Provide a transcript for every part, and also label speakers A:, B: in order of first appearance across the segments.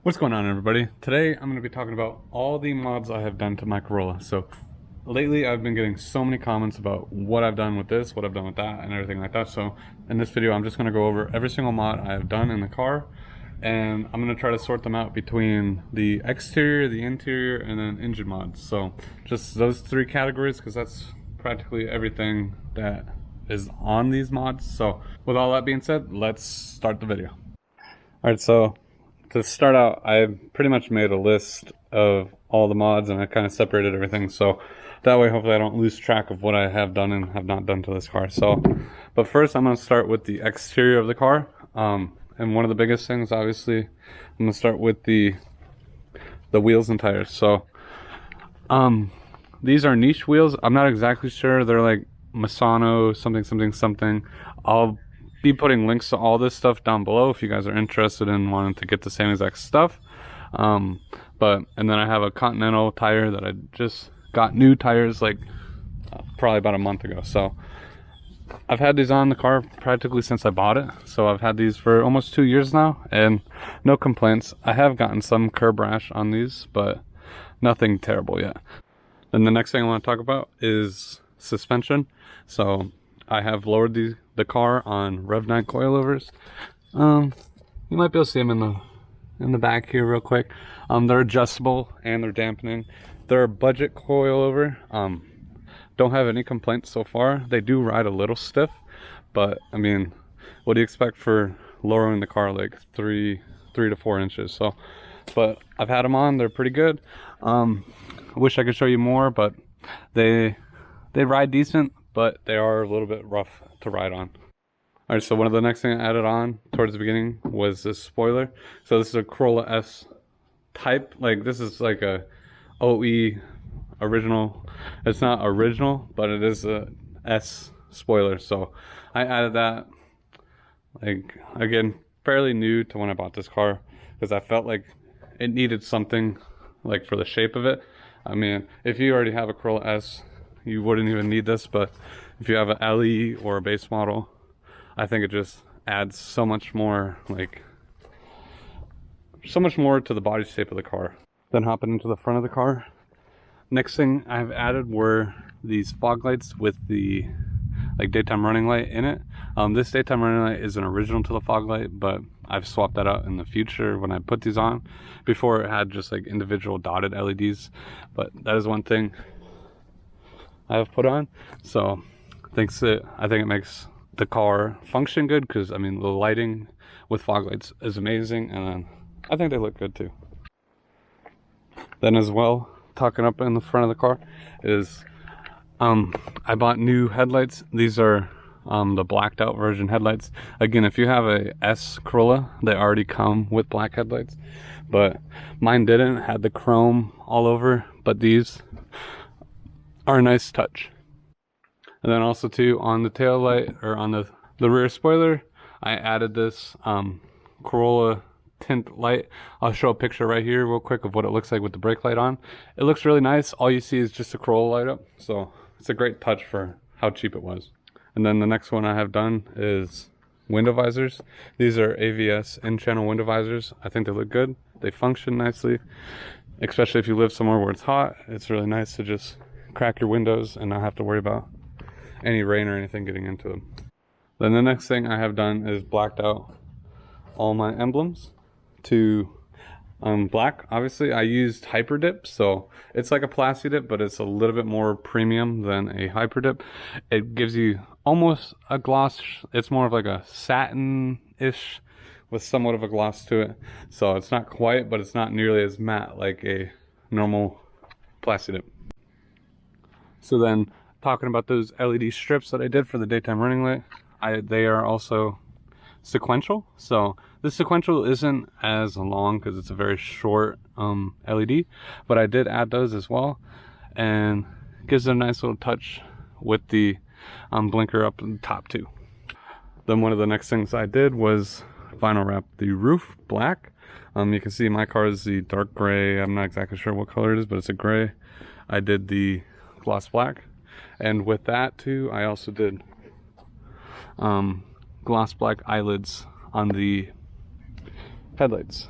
A: What's going on, everybody? Today I'm going to be talking about all the mods I have done to my Corolla. So lately I've been getting so many comments about what I've done with this, what I've done with that, and everything like that. So in this video I'm just going to go over every single mod I have done in the car, and I'm going to try to sort them out between the exterior, the interior, and then engine mods. So just those three categories, because that's practically everything that is on these mods. So with all that being said, let's start the video. Alright, so to start out, I pretty much made a list of all the mods and I kind of separated everything, so that way hopefully I don't lose track of what I have done and have not done to this car. So, but first I'm going to start with the exterior of the car, and one of the biggest things, obviously, I'm going to start with the wheels and tires. So these are niche wheels. I'm not exactly sure, they're like Misano something. I'll be putting links to all this stuff down below if you guys are interested in wanting to get the same exact stuff. And then I have a Continental tire that I just got new tires like probably about a month ago. So I've had these on the car practically since I bought it. So I've had these for almost 2 years now and no complaints. I have gotten some curb rash on these, but nothing terrible yet. Then the next thing I want to talk about is suspension. So I have lowered the car on Rev 9 coilovers. You might be able to see them in the back here real quick. They're adjustable and they're dampening. They're a budget coilover. Don't have any complaints so far. They do ride a little stiff, but I mean, what do you expect for lowering the car like 3 to 4 inches? So, but I've had them on. They're pretty good. Wish I could show you more, but they ride decent, but they are a little bit rough to ride on. Alright, so one of the next thing I added on towards the beginning was this spoiler. So this is a Corolla S type. Like, this is like a OE original. It's not original, but it is a S spoiler. So I added that, like, again, fairly new to when I bought this car, because I felt like it needed something like for the shape of it. I mean, if you already have a Corolla S, you wouldn't even need this, but if you have an LE or a base model, I think it just adds so much more, like, so much more to the body shape of the car. Then hopping into the front of the car, next thing I've added were these fog lights with the like daytime running light in it. This daytime running light is an original to the fog light, but I've swapped that out in the future when I put these on. Before it had just like individual dotted LEDs, but that is one thing I have put on. So I think it makes the car function good, because I mean the lighting with fog lights is amazing, and then I think they look good too. Then as well, talking up in the front of the car is I bought new headlights. These are the blacked out version headlights. Again, if you have a S Corolla, they already come with black headlights, but mine didn't, had the chrome all over, but these are a nice touch. And then also too, on the tail light, or on the rear spoiler, I added this Corolla tint light. I'll show a picture right here real quick of what it looks like with the brake light on. It looks really nice. All you see is just a Corolla light up, so it's a great touch for how cheap it was. And then the next one I have done is window visors. These are AVS in-channel window visors. I think they look good. They function nicely, especially if you live somewhere where it's hot. It's really nice to just crack your windows and not have to worry about any rain or anything getting into them. Then the next thing I have done is blacked out all my emblems to black. Obviously I used hyper dip, so it's like a plasti dip, but it's a little bit more premium than a hyper dip. It gives you almost a gloss. It's more of like a satin-ish with somewhat of a gloss to it. So it's not quite, but it's not nearly as matte like a normal plasti dip. So then, talking about those LED strips that I did for the daytime running light, they are also sequential. So this sequential isn't as long because it's a very short LED, but I did add those as well, and gives it a nice little touch with the blinker up in the top too. Then one of the next things I did was vinyl wrap the roof black. You can see my car is the dark gray. I'm not exactly sure what color it is, but it's a gray. I did the gloss black, and with that too I also did gloss black eyelids on the headlights.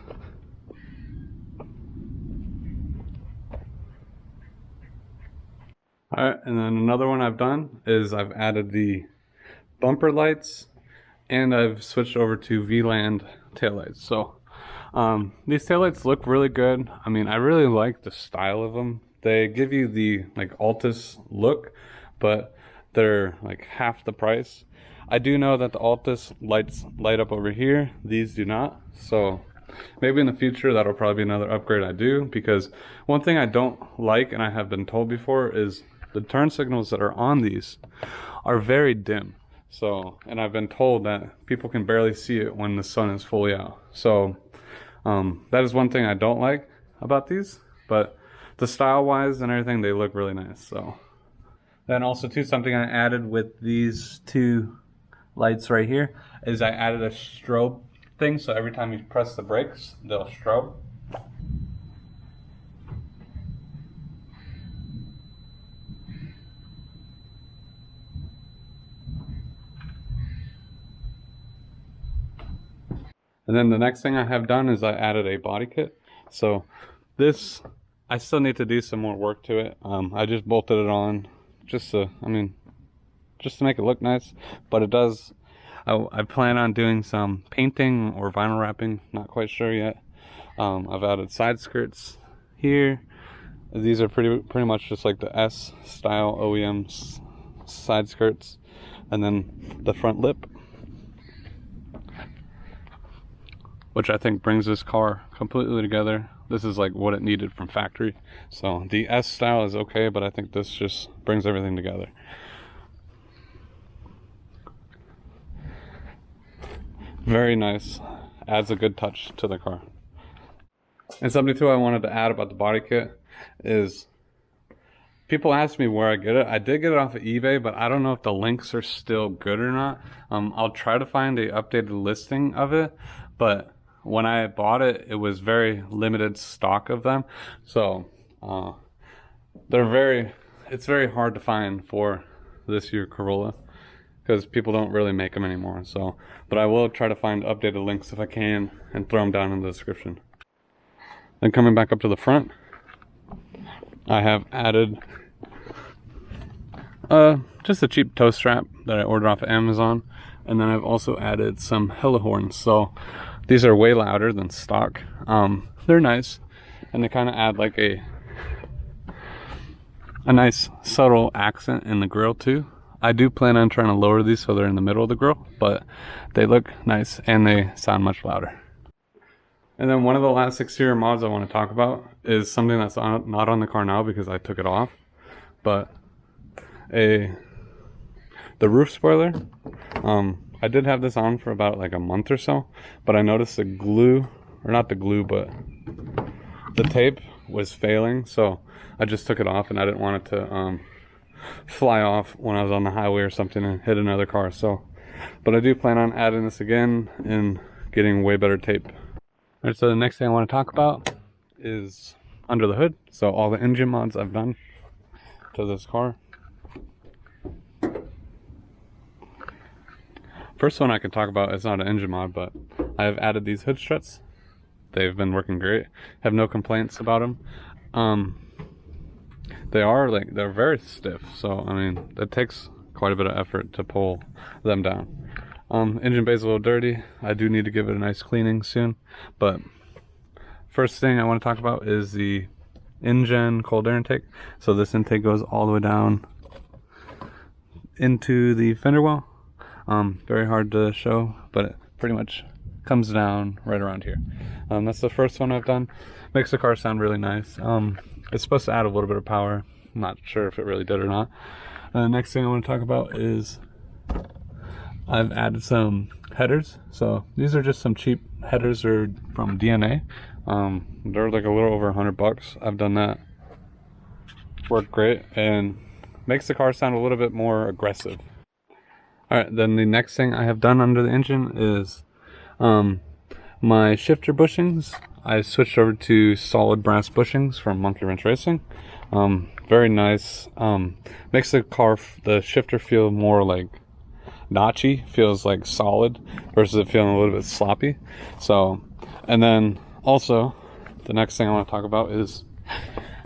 A: Alright, and then another one I've done is I've added the bumper lights, and I've switched over to V-Land taillights. So these taillights look really good. I mean, I really like the style of them. They give you the like Altus look, but they're like half the price. I do know that the Altus lights light up over here. These do not. So maybe in the future that'll probably be another upgrade I do, because one thing I don't like, and I have been told before, is the turn signals that are on these are very dim. So, and I've been told that people can barely see it when the sun is fully out. So that is one thing I don't like about these, but the style wise and everything, they look really nice. So then also too, something I added with these two lights right here is I added a strobe thing, so every time you press the brakes, they'll strobe. And then the next thing I have done is I added a body kit. So this, I still need to do some more work to it. I just bolted it on just to, just to make it look nice. But it does, I plan on doing some painting or vinyl wrapping, not quite sure yet. I've added side skirts here. These are pretty much just like the S style OEM side skirts. And then the front lip, which I think brings this car completely together. This is like what it needed from factory. So the S style is okay, but I think this just brings everything together. Very nice, adds a good touch to the car. And something too I wanted to add about the body kit is, people ask me where I get it. I did get it off of eBay, but I don't know if the links are still good or not. I'll try to find a updated listing of it, but when I bought it, it was very limited stock of them. So it's very hard to find for this year Corolla, because people don't really make them anymore. So, but I will try to find updated links if I can and throw them down in the description. Then coming back up to the front, I have added just a cheap toe strap that I ordered off of Amazon, and then I've also added some hella horns. So these are way louder than stock. They're nice, and they kind of add like a nice subtle accent in the grill too. I do plan on trying to lower these so they're in the middle of the grill, but they look nice and they sound much louder. And then one of the last exterior mods I want to talk about is something that's not on the car now because I took it off, but the roof spoiler. I did have this on for about like a month or so, but I noticed the glue, or not the glue, but the tape was failing, so I just took it off, and I didn't want it to fly off when I was on the highway or something and hit another car. So, but I do plan on adding this again and getting way better tape. All right, so the next thing I want to talk about is under the hood. So all the engine mods I've done to this car. First one I could talk about is not an engine mod, but I have added these hood struts. They've been working great. Have no complaints about them. They're very stiff, so I mean it takes quite a bit of effort to pull them down. Engine bay is a little dirty. I do need to give it a nice cleaning soon. But first thing I want to talk about is the InGen cold air intake. So this intake goes all the way down into the fender well. Very hard to show, but it pretty much comes down right around here. That's the first one I've done. Makes the car sound really nice. It's supposed to add a little bit of power. I'm not sure if it really did or not. Next thing I want to talk about is I've added some headers. So these are just some cheap headers from DNA. They're like a little over $100. I've done that. Worked great and makes the car sound a little bit more aggressive. Alright, then the next thing I have done under the engine is my shifter bushings. I switched over to solid brass bushings from Monkey Wrench Racing. Very nice. Makes the shifter feel more like notchy, feels like solid versus it feeling a little bit sloppy. So, and then also the next thing I want to talk about is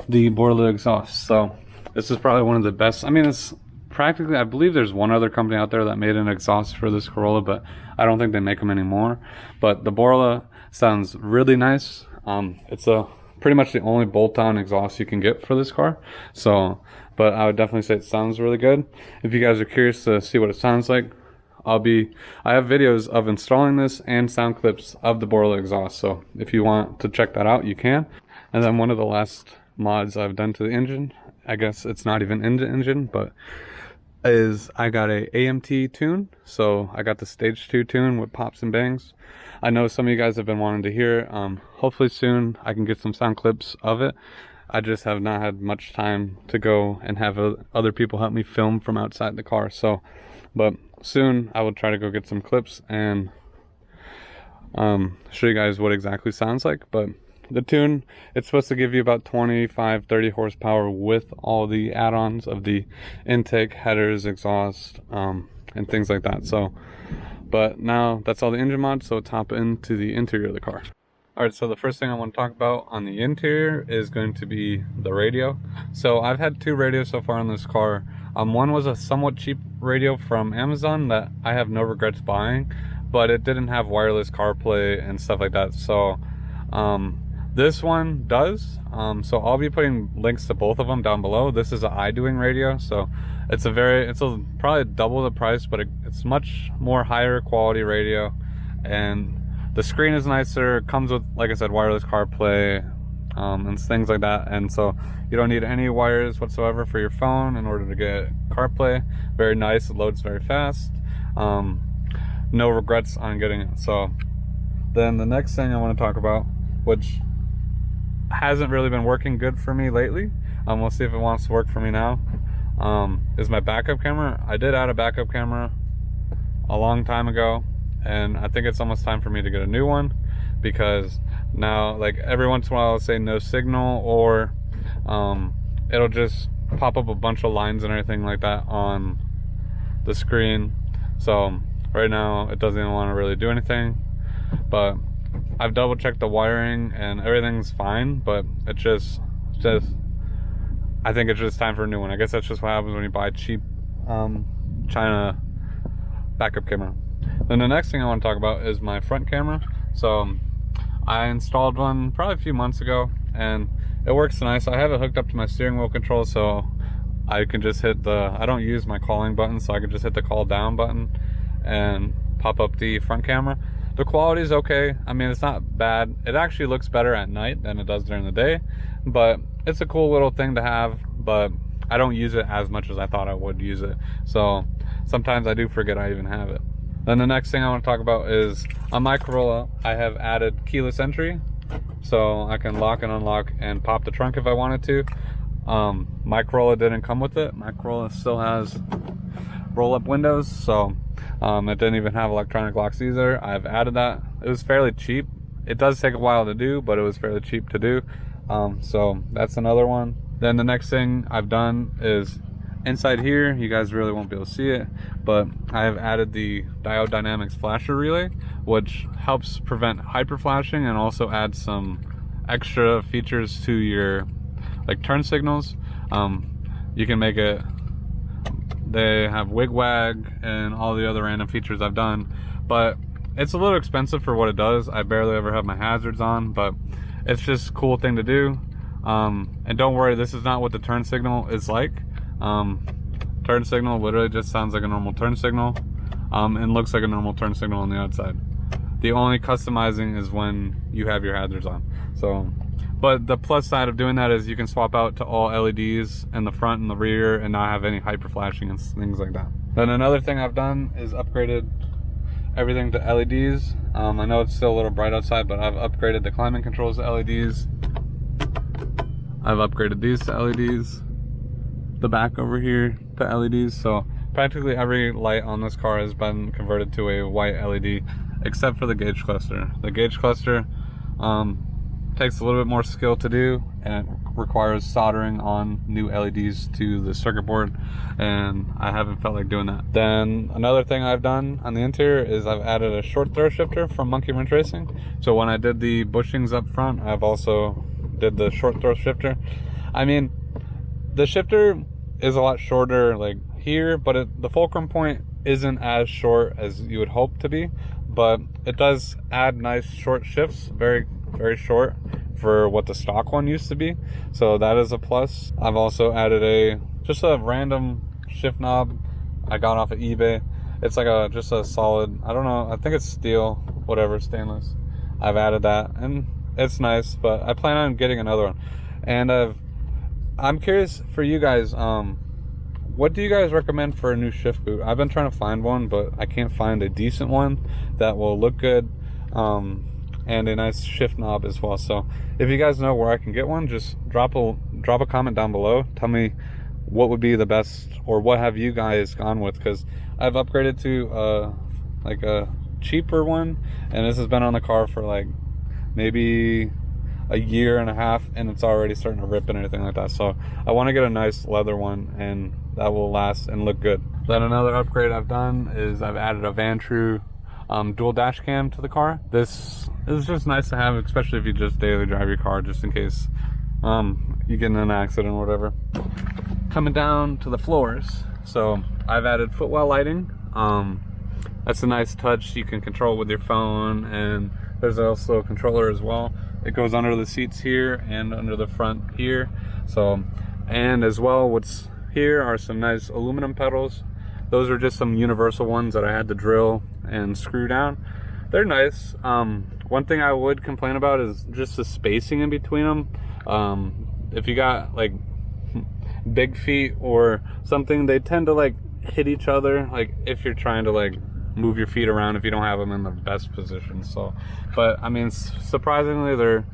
A: the boiler exhaust. So This is probably one of the best. I mean, it's practically, I believe there's one other company out there that made an exhaust for this Corolla, but I don't think they make them anymore. But the Corolla sounds really nice. It's pretty much the only bolt-on exhaust you can get for this car. So, but I would definitely say it sounds really good. If you guys are curious to see what it sounds like, I have videos of installing this and sound clips of the Corolla exhaust. So if you want to check that out, you can. And then one of the last mods I've done to the engine, I guess it's not even in the engine, but is I got a AMT tune. So I got the stage 2 tune with pops and bangs. I know some of you guys have been wanting to hear it. Hopefully soon I can get some sound clips of it. I just have not had much time to go and have other people help me film from outside the car. So, but soon I will try to go get some clips and show you guys what exactly sounds like. But the tune, it's supposed to give you about 25-30 horsepower with all the add-ons of the intake, headers, exhaust, and things like that. So, but now that's all the engine mods, so let's hop into the interior of the car. Alright, so the first thing I want to talk about on the interior is going to be the radio. So I've had 2 radios so far on this car. One was a somewhat cheap radio from Amazon that I have no regrets buying, but it didn't have wireless CarPlay and stuff like that. So this one does. So I'll be putting links to both of them down below. This is an iDoing radio, so it's probably double the price, but it's much more higher quality radio, and the screen is nicer. It comes with, like I said, wireless CarPlay and things like that, and so you don't need any wires whatsoever for your phone in order to get CarPlay. Very nice. It loads very fast. No regrets on getting it. So then the next thing I want to talk about, which hasn't really been working good for me lately, we'll see if it wants to work for me now, is my backup camera. I did add a backup camera a long time ago, and I think it's almost time for me to get a new one, because now, like, every once in a while I'll say no signal, or it'll just pop up a bunch of lines and everything like that on the screen. So right now it doesn't even want to really do anything, but I've double checked the wiring and everything's fine, but it's just I think it's just time for a new one. I guess that's just what happens when you buy cheap China backup camera. Then the next thing I want to talk about is my front camera. So I installed one probably a few months ago, and it works nice. I have it hooked up to my steering wheel control, so I can just hit I don't use my calling button, so I can just hit the call down button and pop up the front camera. The quality is okay. I mean, it's not bad. It actually looks better at night than it does during the day, but it's a cool little thing to have, but I don't use it as much as I thought I would use it. So sometimes I do forget I even have it. Then the next thing I want to talk about is on my Corolla, I have added keyless entry, so I can lock and unlock and pop the trunk if I wanted to. My Corolla didn't come with it. My Corolla still has roll-up windows, so it didn't even have electronic locks either. I've added that. It was fairly cheap. It does take a while to do, but it was fairly cheap to do. So that's another one. Then the next thing I've done is inside here, you guys really won't be able to see it, but I have added the diode dynamics flasher relay, which helps prevent hyper flashing and also adds some extra features to your turn signals. You can make it, they have wig-wag and all the other random features I've done, but it's a little expensive for what it does. I barely ever have my hazards on, but it's just a cool thing to do. And don't worry, this is not what the turn signal is like. Turn signal literally just sounds like a normal turn signal, and looks like a normal turn signal on the outside. The only customizing is when you have your hazards on. So, but the plus side of doing that is you can swap out to all LEDs in the front and the rear and not have any hyper flashing and things like that. Then another thing I've done is upgraded everything to LEDs. I know it's still a little bright outside, but I've upgraded the climate controls to LEDs. I've upgraded these to LEDs. The back over here to LEDs. So practically every light on this car has been converted to a white LED, except for the gauge cluster. The gauge cluster takes a little bit more skill to do, and it requires soldering on new LEDs to the circuit board, and I haven't felt like doing that. Then another thing I've done on the interior is I've added a short throw shifter from Monkey Wrench Racing. So when I did the bushings up front, I've also did the short throw shifter. I mean, the shifter is a lot shorter like here, but the fulcrum point isn't as short as you would hope to be, but it does add nice short shifts, very short for what the stock one used to be, so that is a plus. I've also added just a random shift knob I got off of eBay. It's like just a solid, I don't know, I think it's steel, whatever, stainless. I've added that and it's nice, but I plan on getting another one. And I'm curious for you guys, what do you guys recommend for a new shift boot? I've been trying to find one, but I can't find a decent one that will look good, and a nice shift knob as well. So if you guys know where I can get one, just drop a comment down below. Tell me what would be the best, or what have you guys gone with, because I've upgraded to like a cheaper one, and this has been on the car for like maybe a year and a half, and it's already starting to rip and everything like that. So I want to get a nice leather one, and that will last and look good. Then another upgrade I've done is I've added a Vantrue dual dash cam to the car. This is just nice to have, especially if you just daily drive your car, just in case you get in an accident or whatever. Coming down to the floors, so I've added footwell lighting. That's a nice touch. You can control with your phone, and there's also a controller as well. It goes under the seats here and under the front here. So, and as well, what's here are some nice aluminum pedals. Those are just some universal ones that I had to drill and screw down. They're nice. One thing I would complain about is just the spacing in between them. If you got like big feet or something, they tend to like hit each other, like if you're trying to like move your feet around, if you don't have them in the best position. So, but I mean, surprisingly, they're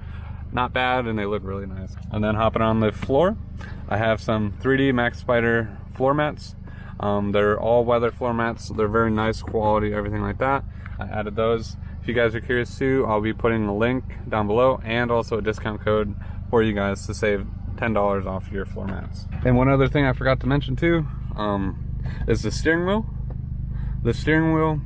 A: not bad and they look really nice. And then hopping on the floor, I have some 3D Max Spider floor mats. They're all weather floor mats. They're very nice quality, everything like that. I added those. If you guys are curious too, I'll be putting a link down below and also a discount code for you guys to save $10 off your floor mats. And one other thing I forgot to mention too, is the steering wheel. The steering wheel,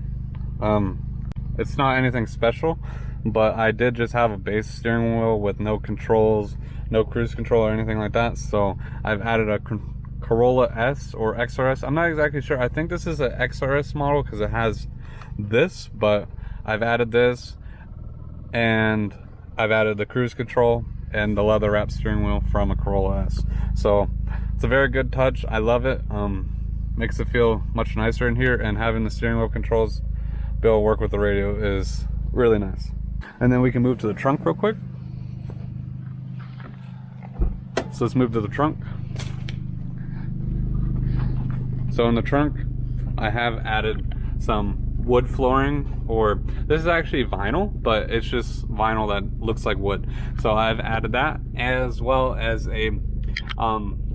A: it's not anything special, but I did just have a base steering wheel with no controls, no cruise control or anything like that. So I've added a Corolla S or XRS. I'm not exactly sure. I think this is an XRS model because it has this, but I've added this, and I've added the cruise control and the leather wrap steering wheel from a Corolla S. So it's a very good touch. I love it. Makes it feel much nicer in here, and having the steering wheel controls be able to work with the radio is really nice. And then we can move to the trunk real quick. So let's move to the trunk. So in the trunk, I have added some wood flooring, or this is actually vinyl, but it's just vinyl that looks like wood. So I've added that, as well as a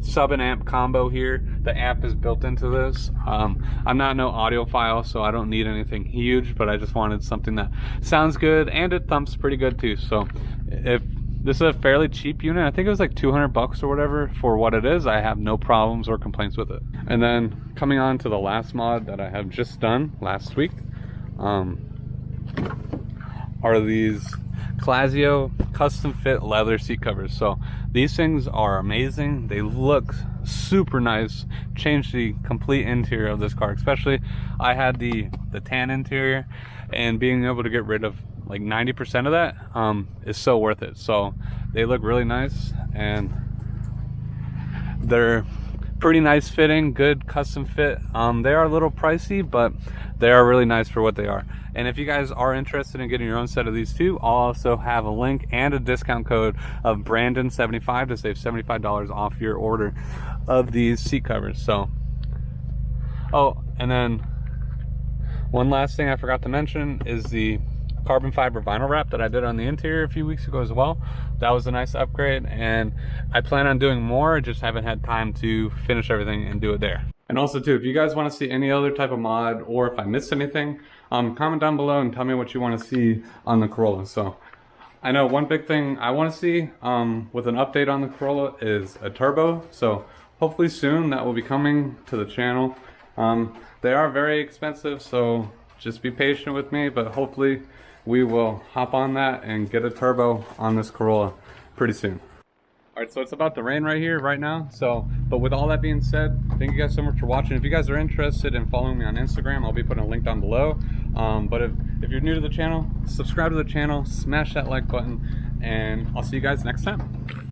A: sub and amp combo here. The amp is built into this. I'm not no audiophile, so I don't need anything huge, but I just wanted something that sounds good and it thumps pretty good too. So if this is a fairly cheap unit, I think it was like 200 bucks or whatever for what it is, I have no problems or complaints with it. And then coming on to the last mod that I have just done last week, are these Clasio custom fit leather seat covers. So these things are amazing. They look super nice. Changed the complete interior of this car. Especially I had the tan interior, and being able to get rid of like 90% of that is so worth it. So they look really nice, and they're pretty nice fitting, good custom fit. They are a little pricey, but they are really nice for what they are. And if you guys are interested in getting your own set of these too, I'll also have a link and a discount code of brandon75 to save $75 off your order of these seat covers. So, oh, and then one last thing I forgot to mention is the carbon fiber vinyl wrap that I did on the interior a few weeks ago as well. That was a nice upgrade, and I plan on doing more, just haven't had time to finish everything and do it there. And also too, if you guys want to see any other type of mod, or if I missed anything, comment down below and tell me what you want to see on the Corolla. So I know one big thing I want to see with an update on the Corolla is a turbo. So hopefully soon that will be coming to the channel. They are very expensive, so just be patient with me, but hopefully we will hop on that and get a turbo on this Corolla pretty soon. All right, so it's about to rain right here, right now. So, but with all that being said, thank you guys so much for watching. If you guys are interested in following me on Instagram, I'll be putting a link down below. But if you're new to the channel, subscribe to the channel, smash that like button, and I'll see you guys next time.